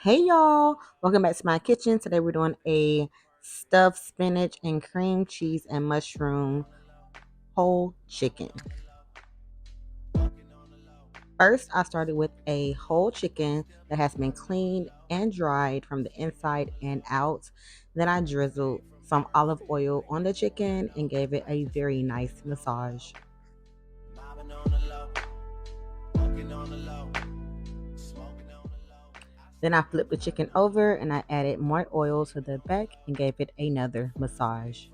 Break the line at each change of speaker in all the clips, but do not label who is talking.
Hey y'all, welcome back to my kitchen. Today we're doing a stuffed spinach and cream cheese and mushroom whole chicken. First, I started with a whole chicken that has been cleaned and dried from the inside and out. Then I drizzled some olive oil on the chicken and gave it a very nice massage. Then I flipped the chicken over and I added more oil to the back and gave it another massage.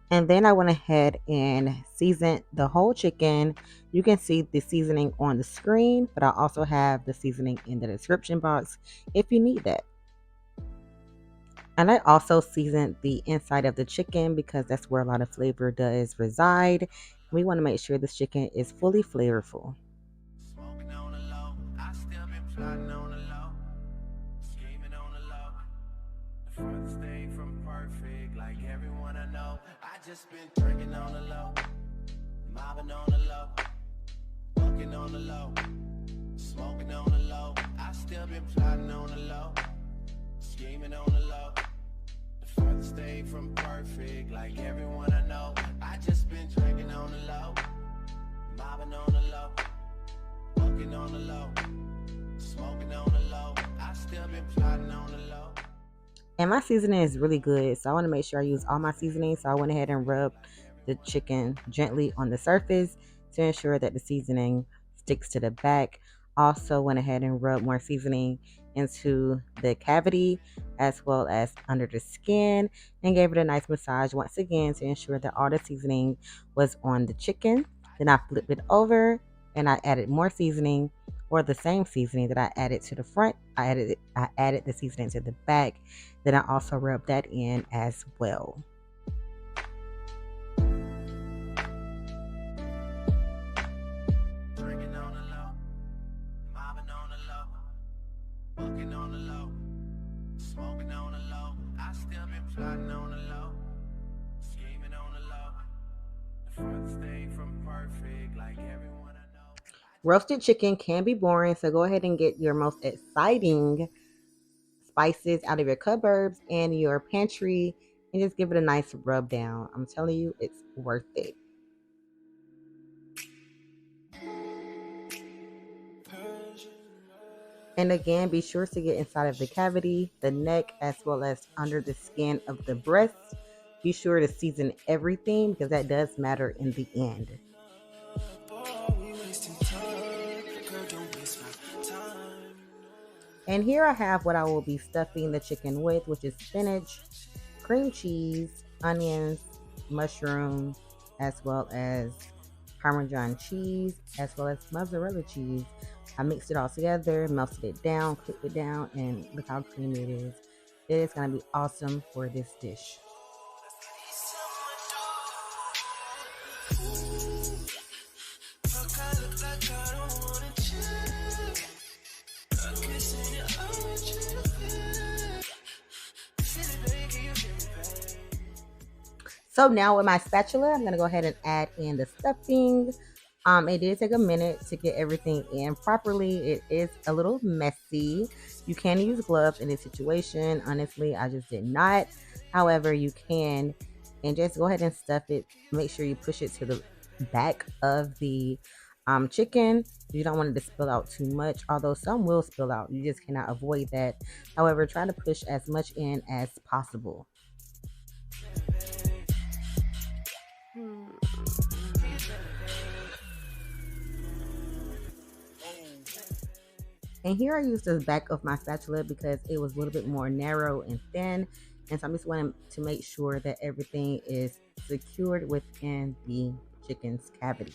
And then I went ahead and seasoned the whole chicken. You can see the seasoning on the screen, but I also have the seasoning in the description box if you need that. And I also seasoned the inside of the chicken because that's where a lot of flavor does reside. We want to make sure this chicken is fully flavorful. And my seasoning is really good, so I want to make sure I use all my seasoning. So I went ahead and rubbed the chicken gently on the surface to ensure that the seasoning sticks to the back. Also went ahead and rubbed more seasoning into the cavity as well as under the skin and gave it a nice massage once again to ensure that all the seasoning was on the chicken. Then I flipped it over and I added more seasoning, or the same seasoning that I added to the front. I added the seasoning to the back. Then I also rubbed that in as well. Roasted chicken can be boring, so go ahead and get your most exciting spices out of your cupboards and your pantry and just give it a nice rub down. I'm telling you, it's worth it. And again, be sure to get inside of the cavity, the neck, as well as under the skin of the breast. Be sure to season everything because that does matter in the end. And here I have what I will be stuffing the chicken with, which is spinach, cream cheese, onions, mushrooms, as well as Parmesan cheese, as well as mozzarella cheese. I mixed it all together, melted it down, cooked it down, and look how creamy it is. It is going to be awesome for this dish. So now with my spatula, I'm gonna go ahead and add in the stuffing. It did take a minute to get everything in properly. It is a little messy. You can use gloves in this situation. Honestly, I just did not. However, you can, and just go ahead and stuff it. Make sure you push it to the back of the chicken. You don't want it to spill out too much, although some will spill out. You just cannot avoid that. However, try to push as much in as possible. And here I used the back of my spatula because it was a little bit more narrow and thin. And so I'm just wanting to make sure that everything is secured within the chicken's cavity.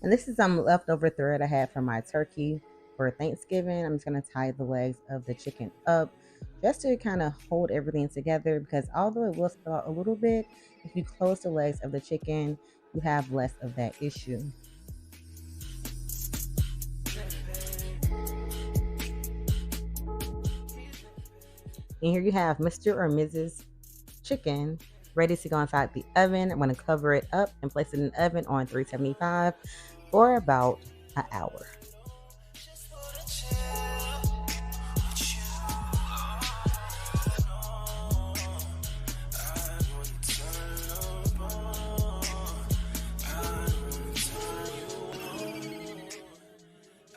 And this is some leftover thread I had from my turkey for Thanksgiving. I'm just going to tie the legs of the chicken up just to kind of hold everything together because although it will spill out a little bit, if you close the legs of the chicken, you have less of that issue. And here you have Mr. or Mrs. Chicken ready to go inside the oven. I'm going to cover it up and place it in the oven on 375 for about an hour.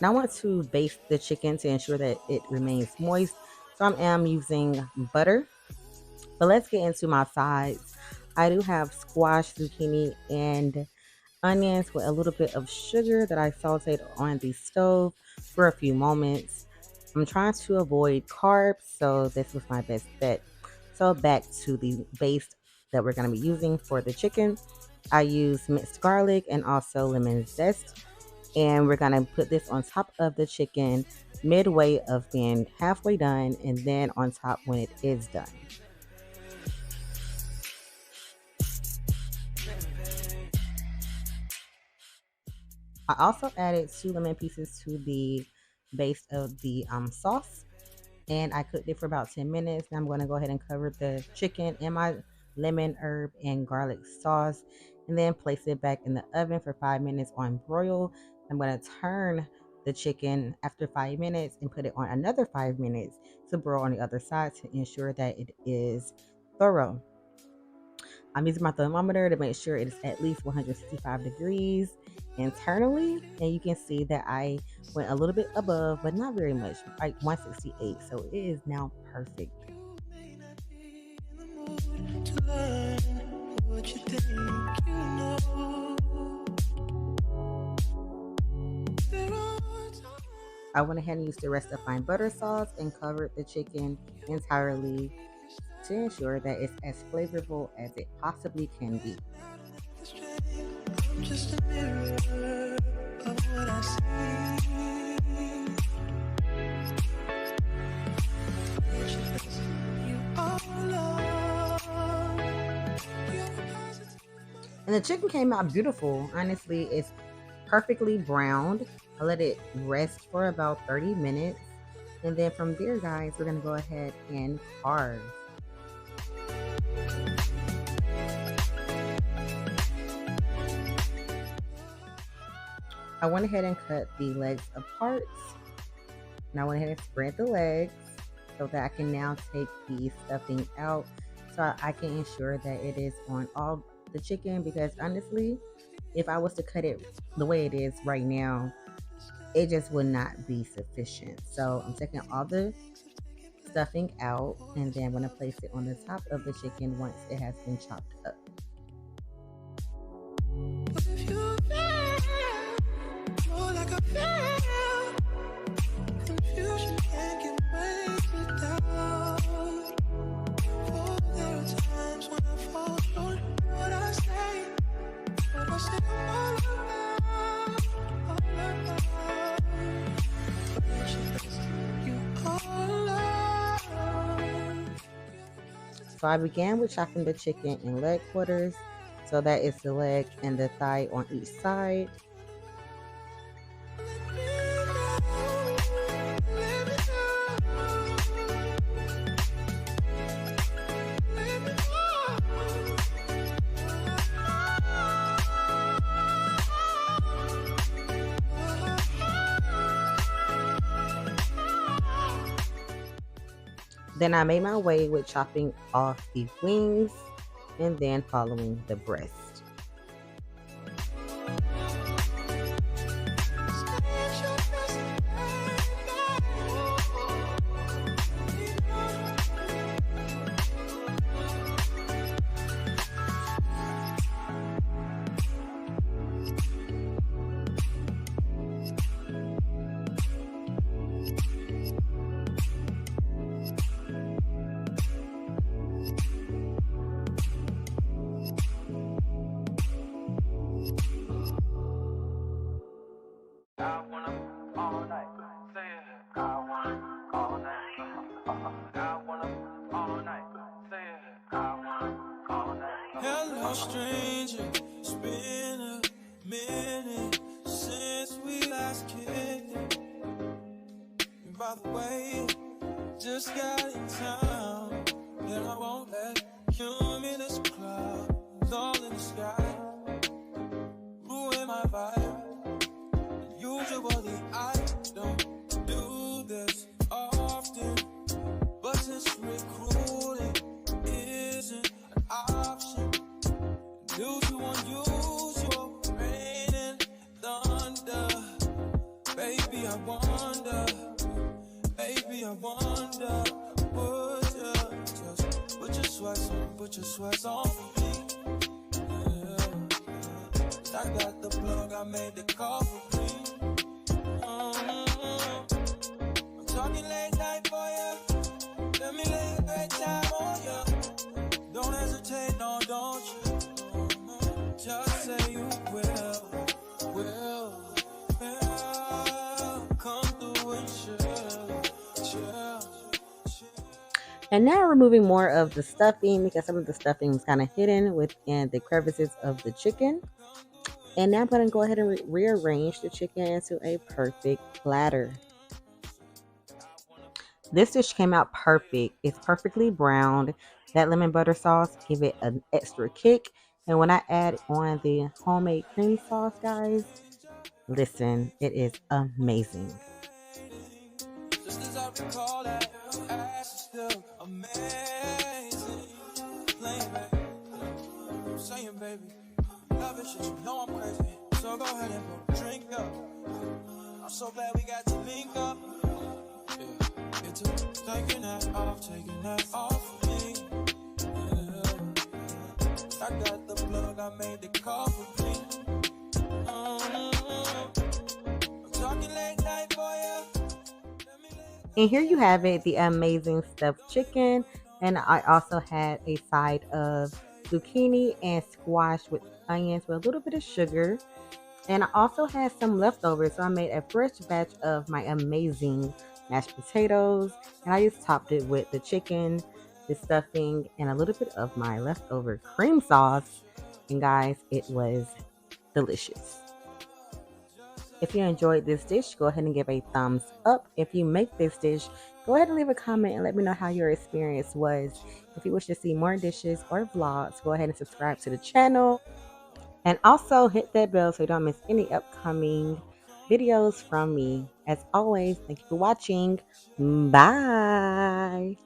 Now I want to baste the chicken to ensure that it remains moist. So I am using butter. But let's get into my sides. I do have squash, zucchini, and onions with a little bit of sugar that I sauteed on the stove for a few moments. I'm trying to avoid carbs, so this was my best bet. So back to the base that we're going to be using for the chicken. I use minced garlic and also lemon zest. And we're going to put this on top of the chicken midway of being halfway done and then on top when it is done. I also added 2 lemon pieces to the base of the sauce, and I cooked it for about 10 minutes. Now I'm going to go ahead and cover the chicken in my lemon, herb, and garlic sauce, and then place it back in the oven for 5 minutes on broil. I'm going to turn the chicken after 5 minutes and put it on another 5 minutes to broil on the other side to ensure that it is thorough. I'm using my thermometer to make sure it is at least 165 degrees internally, and you can see that I went a little bit above, but not very much, like 168. So it is now perfect. I went ahead and used the rest of my butter sauce and covered the chicken entirely to ensure that it's as flavorful as it possibly can be. Just a mirror of what I see. And the chicken came out beautiful. Honestly, it's perfectly browned. I let it rest for about 30 minutes. And then from there, guys, we're going to go ahead and carve. I went ahead and cut the legs apart. And I went ahead and spread the legs so that I can now take the stuffing out so I can ensure that it is on all the chicken, because honestly, if I was to cut it the way it is right now, it just would not be sufficient. So I'm taking all the stuffing out, and then I'm going to place it on the top of the chicken once it has been chopped up. So I began with chopping the chicken in leg quarters. So that is the leg and the thigh on each side. Then I made my way with chopping off the wings and then following the breast.
Hello, stranger. It's been just got in town, and I won't let cumulus clouds all in the sky ruin my vibe. Usually I don't do this often, but since recruiting isn't an option, due to unusual rain and thunder, baby I wonder, would you just put your sweats on for me? Yeah. I got the plug, I made the call for me. I'm talking late night for you. Let me lay a great time on you. Don't hesitate, no, don't you? Just say you will. Come through and chill.
And now removing more of the stuffing because some of the stuffing was kind of hidden within the crevices of the chicken. And now I'm going to go ahead and rearrange the chicken into a perfect platter. This dish came out perfect. It's perfectly browned. That lemon butter sauce give it an extra kick. And when I add on the homemade cream sauce, guys, listen, it is amazing.
Just as I recall that, ass is still amazing. Playing back, I'm saying, baby, love it, shit, you know I'm crazy. So go ahead and put a drink up. I'm so glad we got to link up. Yeah, it's taking that off of me. Yeah. I got the plug, I made the call for me. I'm talking late night for you.
And here you have it, the amazing stuffed chicken. And I also had a side of zucchini and squash with onions with a little bit of sugar. And I also had some leftovers, so I made a fresh batch of my amazing mashed potatoes. And I just topped it with the chicken, the stuffing, and a little bit of my leftover cream sauce. And guys, it was delicious. If you enjoyed this dish, go ahead and give a thumbs up. If you make this dish, go ahead and leave a comment and let me know how your experience was. If you wish to see more dishes or vlogs, go ahead and subscribe to the channel. And also hit that bell so you don't miss any upcoming videos from me. As always, thank you for watching. Bye.